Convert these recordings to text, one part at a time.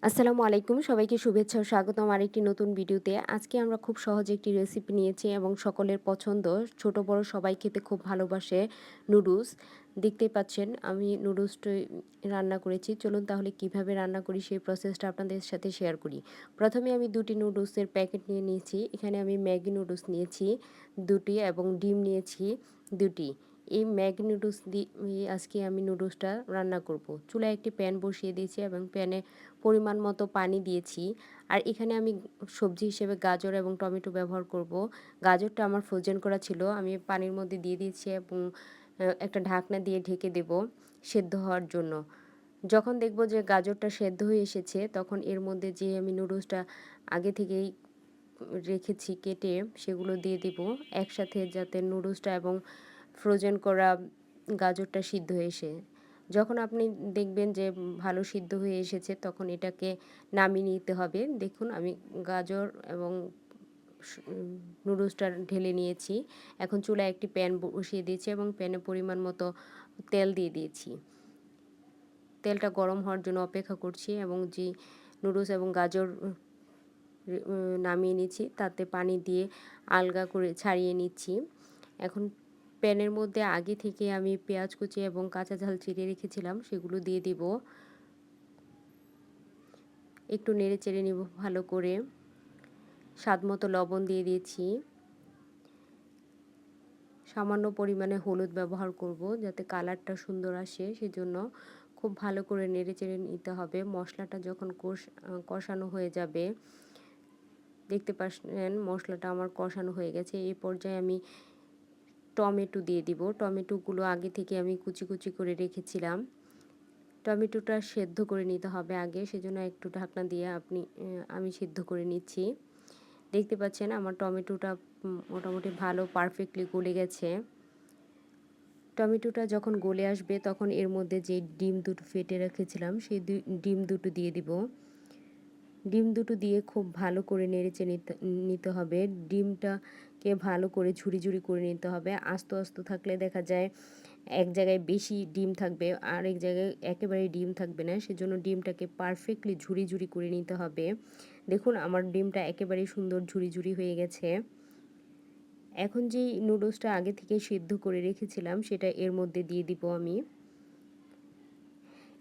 আসসালামু আলাইকুম, সবাইকে শুভেচ্ছা ও স্বাগতম আরেকটি নতুন ভিডিওতে। আজকে আমরা খুব সহজ একটি রেসিপি নিয়েছি এবং সকলের পছন্দ, ছোট বড় সবাই খেতে খুব ভালোবাসে নুডলস। দেখতেই পাচ্ছেন আমি নুডলসটি রান্না করেছি। চলুন তাহলে কিভাবে রান্না করি সেই প্রসেসটা আপনাদের সাথে শেয়ার করি। প্রথমে আমি ২টি নুডলসের প্যাকেট নিয়ে নিয়েছি। এখানে আমি ম্যাগি নুডলস নিয়েছি ২টি এবং ডিম নিয়েছি ২টি। এই ম্যাগি নুডলস দিয়ে আজকে আমি নুডলসটা রান্না করব। চুলায় একটি প্যান বসিয়ে দিয়েছি এবং প্যানে পরিমাণ মতো পানি দিয়েছি। আর এখানে আমি সবজি হিসেবে গাজর এবং টমেটো ব্যবহার করব। গাজরটা আমার ফ্রোজেন করা ছিল। আমি পানির মধ্যে দিয়ে দিয়েছি এবং একটা ঢাকনা দিয়ে ঢেকে দেব সেদ্ধ হওয়ার জন্য। যখন দেখব যে গাজরটা সেদ্ধ হয়ে এসেছে, তখন এর মধ্যে যে আমি নুডলসটা আগে থেকেই রেখেছি কেটে, সেগুলো দিয়ে দিব একসাথে, যাতে নুডলসটা এবং ফ্রোজেন করা গাজরটা সিদ্ধ হয়ে এসে, যখন আপনি দেখবেন যে ভালো সিদ্ধ হয়ে এসেছে, তখন এটাকে নামিয়ে নিতে হবে। দেখুন আমি গাজর এবং নুডলসটা ঢেলে নিয়েছি। এখন চুলায় একটি প্যান বসিয়ে দিয়েছি এবং প্যানে পরিমাণ মতো তেল দিয়ে দিয়েছি। তেলটা গরম হওয়ার জন্য অপেক্ষা করছি এবং যে নুডলস এবং গাজর নামিয়ে নিচ্ছি, তাতে পানি দিয়ে আলগা করে ছাড়িয়ে নিচ্ছি। এখন প্যানের মধ্যে আগে থেকে আমি পেঁয়াজ কুচি এবং কাঁচা ঝাল চিড়ে রেখেছিলাম, সেগুলো দিয়ে দিব। একটু নেড়ে চেড়ে নিব ভালো করে। স্বাদ মতো লবণ দিয়ে দিয়েছি। সামান্য পরিমাণে হলুদ ব্যবহার করব যাতে কালারটা সুন্দর আসে, সেজন্য খুব ভালো করে নেড়ে চেড়ে নিতে হবে। মশলাটা যখন কষানো হয়ে যাবে, দেখতে পাচ্ছেন মশলাটা আমার কষানো হয়ে গেছে। এই পর্যায়ে আমি টমেটো দিয়ে দিব। টমেটোগুলো আগে থেকে আমি কুচি কুচি করে রেখেছিলাম। টমেটোটা সেদ্ধ করে নিতে হবে আগে, সেজন্য একটু ঢাকনা দিয়ে আমি সিদ্ধ করে নিচ্ছি। দেখতে পাচ্ছেন আমার টমেটোটা মোটামুটি ভালো পারফেক্টলি গলে গেছে। টমেটোটা যখন গলে আসবে, তখন এর মধ্যে যে ডিম দুটো ফেটে রেখেছিলাম, সেই ডিম দুটো দিয়ে দিব। ডিম দুটো দিয়ে খুব ভালো করে নেড়েচে নিতে হবে। ডিমটাকে ভালো করে ঝুরি ঝুরি করে নিতে হবে। আস্ত আস্ত থাকলে দেখা যায় এক জায়গায় বেশি ডিম থাকবে, আর এক জায়গায় একেবারেই ডিম থাকবে না। সেজন্য ডিমটাকে পারফেক্টলি ঝুরি ঝুরি করে নিতে হবে। দেখুন আমার ডিমটা একেবারেই সুন্দর ঝুরি ঝুরি হয়ে গেছে। এখন যেই নুডলসটা আগে থেকে সিদ্ধ করে রেখেছিলাম, সেটা এর মধ্যে দিয়ে দিব আমি।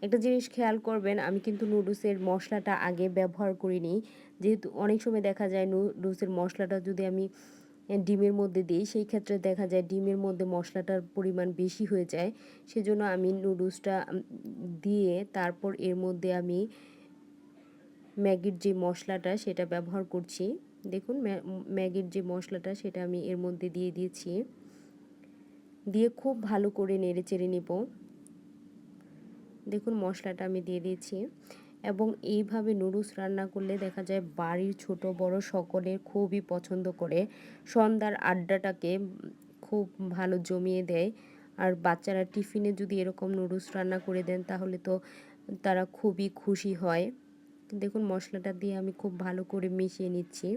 একটা জিনিস খেয়াল করবেন, আমি কিন্তু নুডলসের মশলাটা আগে ব্যবহার করিনি। যেহেতু অনেক সময় দেখা যায় নুডলসের মশলাটা যদি আমি ডিমের মধ্যে দিই, সেই ক্ষেত্রে দেখা যায় ডিমের মধ্যে মশলাটার পরিমাণ বেশি হয়ে যায়। সেজন্য আমি নুডলসটা দিয়ে তারপর এর মধ্যে আমি ম্যাগির যে মশলাটা সেটা ব্যবহার করছি। দেখুন ম্যাগির যে মশলাটা সেটা আমি এর মধ্যে দিয়ে দিয়েছি। দিয়ে খুব ভালো করে নেড়ে চেড়ে নেব। দেখুন মশলাটা আমি দিয়ে দিয়েছি এবং এইভাবে নুডলস রান্না করলে দেখা যায় বাড়ির ছোট বড় সকলের খুবই পছন্দ করে। সন্ধ্যার আড্ডাটাকে খুব ভালো জমিয়ে দেয়। আর বাচ্চারা টিফিনে যদি এরকম নুডলস রান্না করে দেন, তাহলে তো তারা খুবই খুশি হয়। দেখুন মশলাটা দিয়ে আমি খুব ভালো করে মিশিয়ে নিচ্ছি।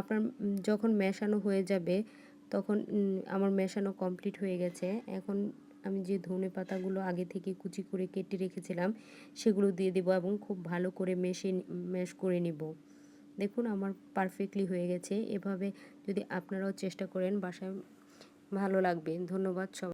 আপনার যখন মেশানো হয়ে যাবে, তখন আমার মেশানো কমপ্লিট হয়ে গেছে। এখন আমি যে ধনে পাতাগুলো আগে থেকে কুচি করে কেটে রেখেছিলাম, সেগুলো দিয়ে দেবো এবং খুব ভালো করে ম্যাশ করে নিব। দেখুন আমার পারফেক্টলি হয়ে গেছে। এভাবে যদি আপনারাও চেষ্টা করেন, বাসায় ভালো লাগবে। ধন্যবাদ সবাই।